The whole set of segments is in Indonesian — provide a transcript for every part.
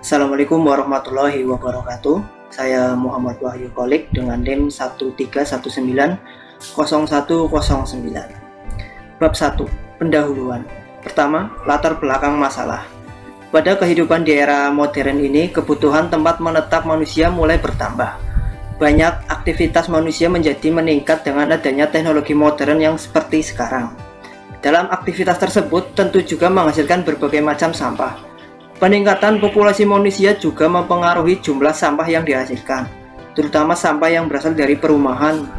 Assalamualaikum warahmatullahi wabarakatuh. Saya Muhammad Wahyu Kolik dengan NIM 13190109. Bab 1. Pendahuluan. Pertama, latar belakang masalah. Pada kehidupan di era modern ini, kebutuhan tempat menetap manusia mulai bertambah. Banyak aktivitas manusia menjadi meningkat dengan adanya teknologi modern yang seperti sekarang. Dalam aktivitas tersebut tentu juga menghasilkan berbagai macam sampah. Peningkatan populasi manusia juga mempengaruhi jumlah sampah yang dihasilkan, terutama sampah yang berasal dari perumahan.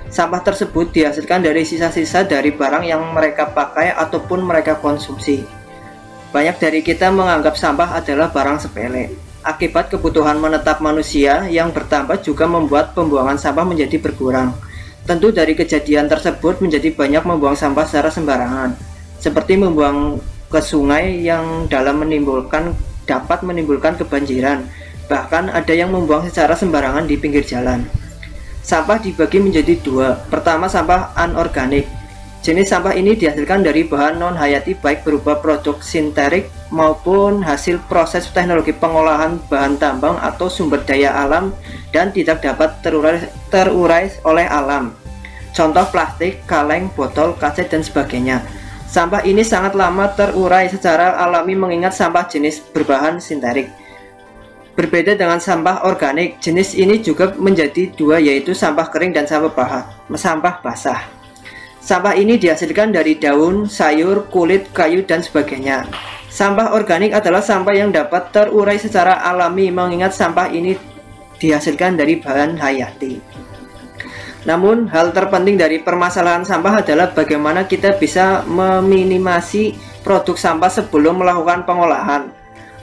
Sampah tersebut dihasilkan dari sisa-sisa dari barang yang mereka pakai ataupun mereka konsumsi. Banyak dari kita menganggap sampah adalah barang sepele. Akibat kebutuhan menetap manusia yang bertambah juga membuat pembuangan sampah menjadi berkurang. Tentu dari kejadian tersebut menjadi banyak membuang sampah secara sembarangan, seperti membuang ke sungai yang dapat menimbulkan kebanjiran. Bahkan ada yang membuang secara sembarangan di pinggir jalan. Sampah dibagi menjadi dua. Pertama, sampah anorganik. Jenis sampah ini dihasilkan dari bahan non-hayati baik berupa produk sintetik maupun hasil proses teknologi pengolahan bahan tambang atau sumber daya alam dan tidak dapat terurai oleh alam. Contoh plastik, kaleng, botol, kaca, dan sebagainya. Sampah ini sangat lama terurai secara alami mengingat sampah jenis berbahan sintetik. Berbeda dengan sampah organik, jenis ini juga menjadi dua, yaitu sampah kering dan sampah basah. Sampah ini dihasilkan dari daun, sayur, kulit, kayu, dan sebagainya. Sampah organik adalah sampah yang dapat terurai secara alami mengingat sampah ini dihasilkan dari bahan hayati. Namun, hal terpenting dari permasalahan sampah adalah bagaimana kita bisa meminimasi produk sampah sebelum melakukan pengolahan.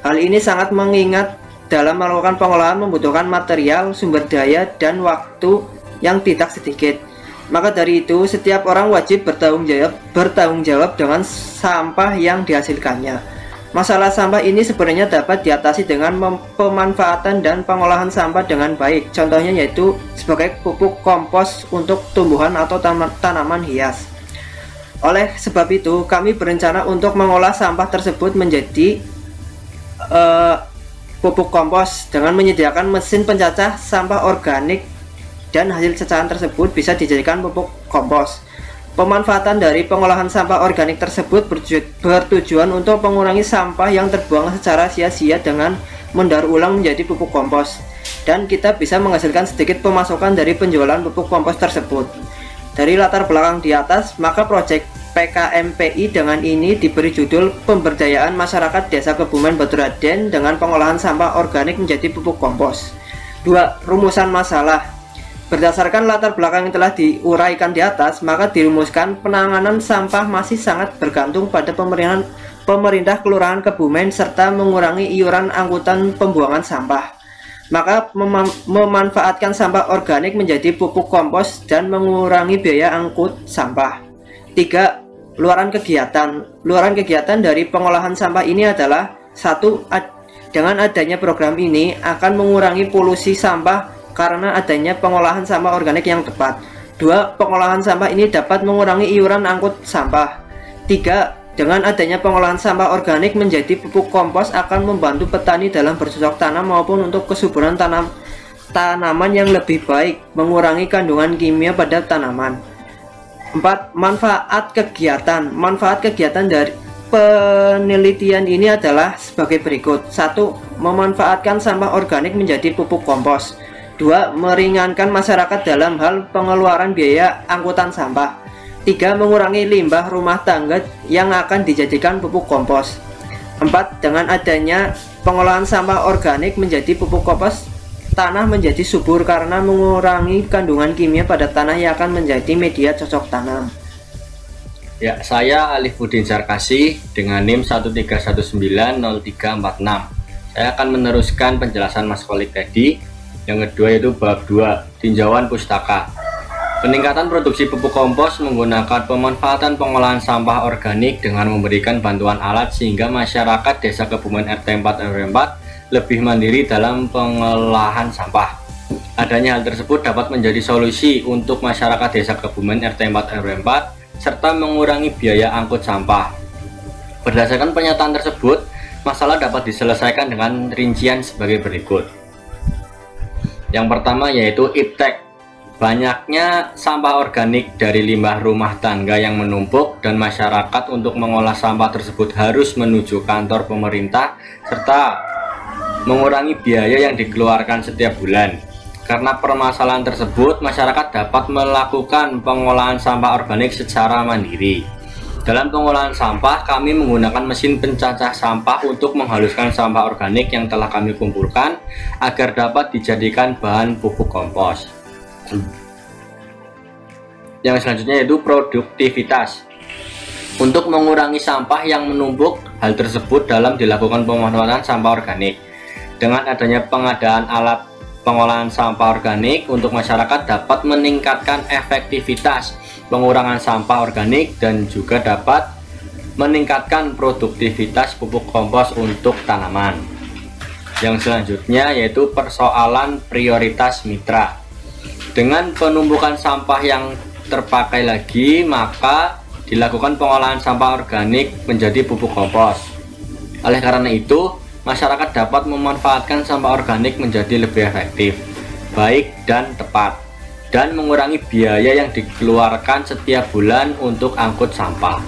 Hal ini sangat mengingat dalam melakukan pengolahan membutuhkan material, sumber daya, dan waktu yang tidak sedikit. Maka dari itu, setiap orang wajib bertanggung jawab dengan sampah yang dihasilkannya. Masalah sampah ini sebenarnya dapat diatasi dengan pemanfaatan dan pengolahan sampah dengan baik. Contohnya yaitu sebagai pupuk kompos untuk tumbuhan atau tanaman hias. Oleh sebab itu, kami berencana untuk mengolah sampah tersebut menjadi pupuk kompos dengan menyediakan mesin pencacah sampah organik, dan hasil cacahan tersebut bisa dijadikan pupuk kompos. Pemanfaatan dari pengolahan sampah organik tersebut bertujuan untuk mengurangi sampah yang terbuang secara sia-sia dengan mendaur ulang menjadi pupuk kompos, dan kita bisa menghasilkan sedikit pemasukan dari penjualan pupuk kompos tersebut. Dari latar belakang di atas, maka proyek PKMPI dengan ini diberi judul Pemberdayaan Masyarakat Desa Kebumen Baturaden dengan pengolahan sampah organik menjadi pupuk kompos. 2. Rumusan masalah. Berdasarkan latar belakang yang telah diuraikan di atas, maka dirumuskan penanganan sampah masih sangat bergantung pada pemerintah Kelurahan Kebumen serta mengurangi iuran angkutan pembuangan sampah. Maka memanfaatkan sampah organik menjadi pupuk kompos dan mengurangi biaya angkut sampah. 3. Luaran kegiatan. Luaran kegiatan dari pengolahan sampah ini adalah 1. Dengan adanya program ini akan mengurangi polusi sampah karena adanya pengolahan sampah organik yang tepat. 2. Pengolahan sampah ini dapat mengurangi iuran angkut sampah. 3. Dengan adanya pengolahan sampah organik menjadi pupuk kompos akan membantu petani dalam bercocok tanam maupun untuk kesuburan tanaman yang lebih baik, mengurangi kandungan kimia pada tanaman. 4. Manfaat kegiatan. Manfaat kegiatan dari penelitian ini adalah sebagai berikut. 1. Memanfaatkan sampah organik menjadi pupuk kompos. 2. Meringankan masyarakat dalam hal pengeluaran biaya angkutan sampah. 3. Mengurangi limbah rumah tangga yang akan dijadikan pupuk kompos. 4. Dengan adanya pengolahan sampah organik menjadi pupuk kompos, tanah menjadi subur karena mengurangi kandungan kimia pada tanah yang akan menjadi media cocok tanam. Ya, saya Alifuddin Sarkasi dengan NIM 13190346. Saya akan meneruskan penjelasan Mas Kolik tadi. Yang kedua yaitu bab 2, tinjauan pustaka. Peningkatan produksi pupuk kompos menggunakan pemanfaatan pengolahan sampah organik dengan memberikan bantuan alat sehingga masyarakat Desa Kebumen RT 4 RW 4 lebih mandiri dalam pengolahan sampah. Adanya hal tersebut dapat menjadi solusi untuk masyarakat Desa Kebumen RT 4 RW 4 serta mengurangi biaya angkut sampah. Berdasarkan pernyataan tersebut, Masalah dapat diselesaikan dengan rincian sebagai berikut. Yang pertama yaitu iptek. Banyaknya sampah organik dari limbah rumah tangga yang menumpuk dan masyarakat untuk mengolah sampah tersebut harus menuju kantor pemerintah serta mengurangi biaya yang dikeluarkan setiap bulan. Karena permasalahan tersebut, masyarakat dapat melakukan pengolahan sampah organik secara mandiri. Dalam pengolahan sampah, kami menggunakan mesin pencacah sampah untuk menghaluskan sampah organik yang telah kami kumpulkan agar dapat dijadikan bahan pupuk kompos. Yang selanjutnya yaitu produktivitas. Untuk mengurangi sampah yang menumpuk, hal tersebut dalam dilakukan pemanfaatan sampah organik. Dengan adanya pengadaan alat pengolahan sampah organik untuk masyarakat dapat meningkatkan efektivitas pengurangan sampah organik dan juga dapat meningkatkan produktivitas pupuk kompos untuk tanaman. Yang selanjutnya yaitu persoalan prioritas mitra. Dengan penumpukan sampah yang terpakai lagi, maka dilakukan pengolahan sampah organik menjadi pupuk kompos. Oleh karena itu, masyarakat dapat memanfaatkan sampah organik menjadi lebih efektif, baik dan tepat, dan mengurangi biaya yang dikeluarkan setiap bulan untuk angkut sampah.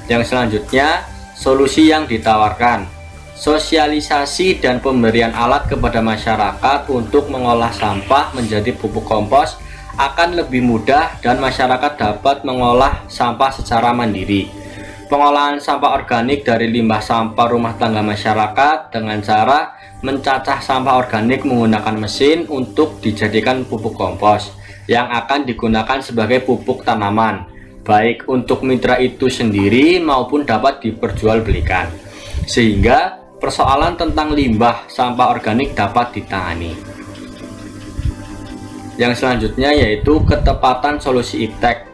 Yang selanjutnya, solusi yang ditawarkan. Sosialisasi dan pemberian alat kepada masyarakat untuk mengolah sampah menjadi pupuk kompos akan lebih mudah dan masyarakat dapat mengolah sampah secara mandiri. Pengolahan sampah organik dari limbah sampah rumah tangga masyarakat dengan cara mencacah sampah organik menggunakan mesin untuk dijadikan pupuk kompos yang akan digunakan sebagai pupuk tanaman, baik untuk mitra itu sendiri maupun dapat diperjualbelikan, sehingga persoalan tentang limbah sampah organik dapat ditangani. Yang selanjutnya yaitu ketepatan solusi iptek.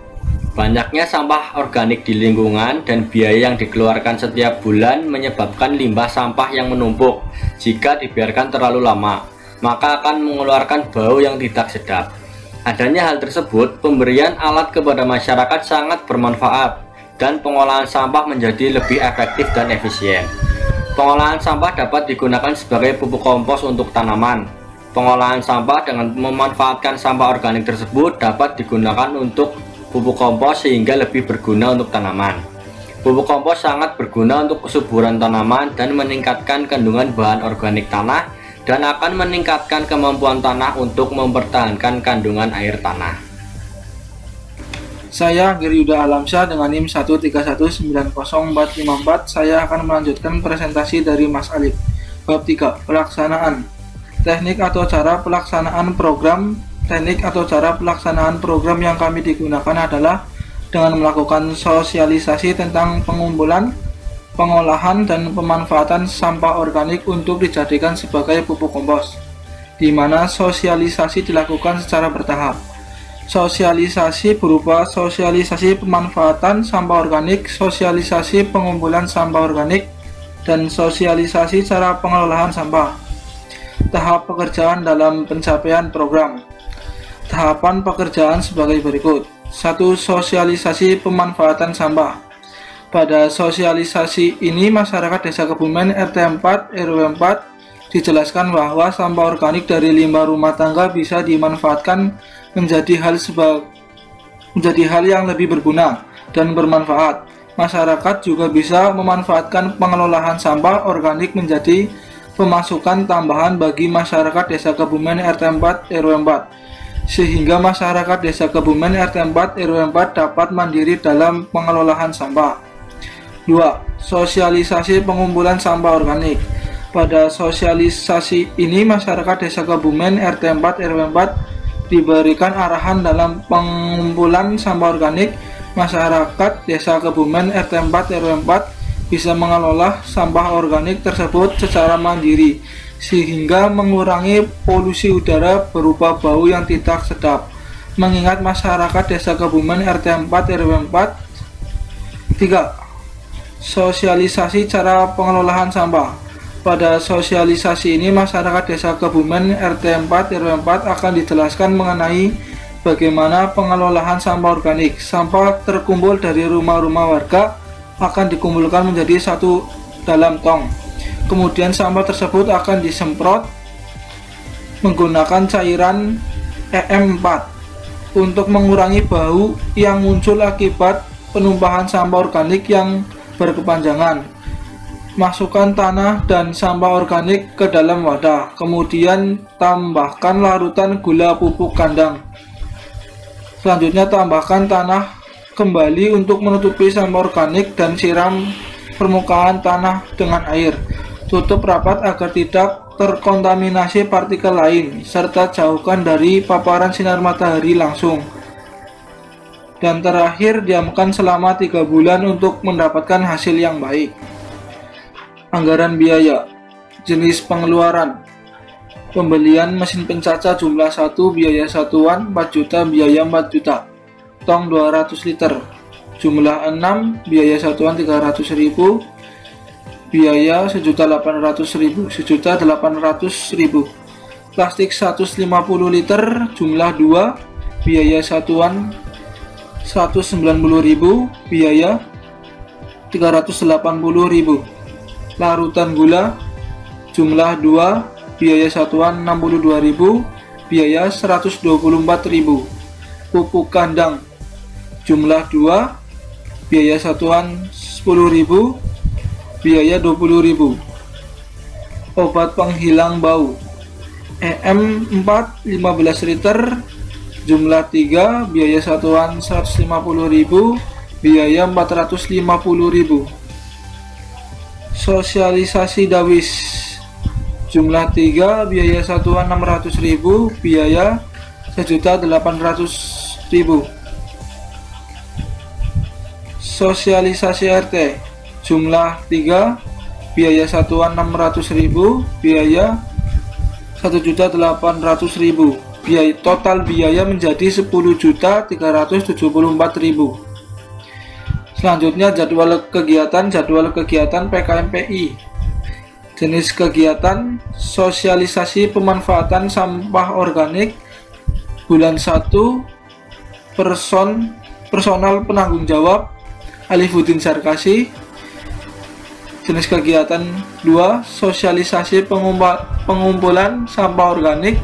Banyaknya sampah organik di lingkungan dan biaya yang dikeluarkan setiap bulan menyebabkan limbah sampah yang menumpuk. Jika dibiarkan terlalu lama, maka akan mengeluarkan bau yang tidak sedap. Adanya hal tersebut, pemberian alat kepada masyarakat sangat bermanfaat dan pengolahan sampah menjadi lebih efektif dan efisien. Pengolahan sampah dapat digunakan sebagai pupuk kompos untuk tanaman. Pengolahan sampah dengan memanfaatkan sampah organik tersebut dapat digunakan untuk pupuk kompos sehingga lebih berguna untuk tanaman. Pupuk kompos sangat berguna untuk kesuburan tanaman dan meningkatkan kandungan bahan organik tanah dan akan meningkatkan kemampuan tanah untuk mempertahankan kandungan air tanah. Saya Giri Yuda Alamsyah dengan NIM 131904454. Saya akan melanjutkan presentasi dari Mas Alif. Bab 3. Pelaksanaan. Teknik atau cara pelaksanaan program. Teknik atau cara pelaksanaan program yang kami digunakan adalah dengan melakukan sosialisasi tentang pengumpulan, pengolahan, dan pemanfaatan sampah organik untuk dijadikan sebagai pupuk kompos, di mana sosialisasi dilakukan secara bertahap. Sosialisasi berupa sosialisasi pemanfaatan sampah organik, sosialisasi pengumpulan sampah organik, dan sosialisasi cara pengelolaan sampah. Tahap pekerjaan dalam pencapaian program. Tahapan pekerjaan sebagai berikut. 1. Sosialisasi pemanfaatan sampah. Pada sosialisasi ini, masyarakat Desa Kebumen RT 4 RW 4 dijelaskan bahwa sampah organik dari limbah rumah tangga bisa dimanfaatkan menjadi hal yang lebih berguna dan bermanfaat. Masyarakat juga bisa memanfaatkan pengelolaan sampah organik menjadi pemasukan tambahan bagi masyarakat Desa Kebumen RT 4 RW 4. Sehingga masyarakat Desa Kebumen RT 4 RW 4 dapat mandiri dalam pengelolaan sampah. 2. Sosialisasi pengumpulan sampah organik. Pada sosialisasi ini, masyarakat Desa Kebumen RT 4 RW 4 diberikan arahan dalam pengumpulan sampah organik. Masyarakat Desa Kebumen RT 4 RW 4 bisa mengelola sampah organik tersebut secara mandiri, sehingga mengurangi polusi udara berupa bau yang tidak sedap. Mengingat masyarakat Desa Kebumen RT 4 RW 4. 3. Sosialisasi cara pengelolaan sampah. Pada sosialisasi ini, masyarakat Desa Kebumen RT 4 RW 4 akan dijelaskan mengenai bagaimana pengelolaan sampah organik. Sampah terkumpul dari rumah-rumah warga akan dikumpulkan menjadi satu dalam tong. Kemudian sampah tersebut akan disemprot menggunakan cairan EM4 untuk mengurangi bau yang muncul akibat penumpahan sampah organik yang berkepanjangan. Masukkan tanah dan sampah organik ke dalam wadah, kemudian tambahkan larutan gula pupuk kandang. Selanjutnya tambahkan tanah kembali untuk menutupi sampah organik dan siram permukaan tanah dengan air. Tutup rapat agar tidak terkontaminasi partikel lain, serta jauhkan dari paparan sinar matahari langsung. Dan terakhir, diamkan selama 3 bulan untuk mendapatkan hasil yang baik. Anggaran biaya. Jenis pengeluaran. Pembelian mesin pencaca jumlah 1, biaya satuan 4 juta, biaya 4 juta. Tong 200 liter. Jumlah 6, biaya satuan 300.000, biaya 1.800.000, 1.800.000. Plastik 150 liter, jumlah 2, biaya satuan 190.000, biaya 380.000. Larutan gula jumlah 2, biaya satuan 62.000, biaya 124.000. Pupuk kandang jumlah 2, biaya satuan 10.000, biaya 20.000. Obat penghilang bau EM4 15 liter, jumlah 3, biaya satuan 150.000, biaya 450.000. Sosialisasi dawis jumlah 3, biaya satuan 600.000, biaya 1.800.000. Sosialisasi RT jumlah 3, biaya satuan 600.000, biaya 1.800.000. Biaya total biaya menjadi 10.374.000. Selanjutnya jadwal kegiatan PKMPI. Jenis kegiatan sosialisasi pemanfaatan sampah organik bulan 1, personal penanggung jawab Alifuddin Sarkasi. Jenis kegiatan 2, sosialisasi pengumpulan sampah organik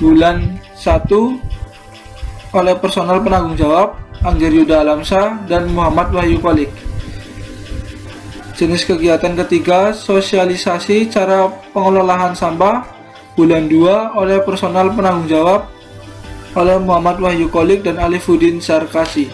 bulan 1 oleh personal penanggung jawab Angger Yuda Alamsa dan Muhammad Wahyu Kolik. Jenis kegiatan ketiga, sosialisasi cara pengelolaan sampah bulan 2 oleh personal penanggung jawab oleh Muhammad Wahyu Kolik dan Alifuddin Sarkasi.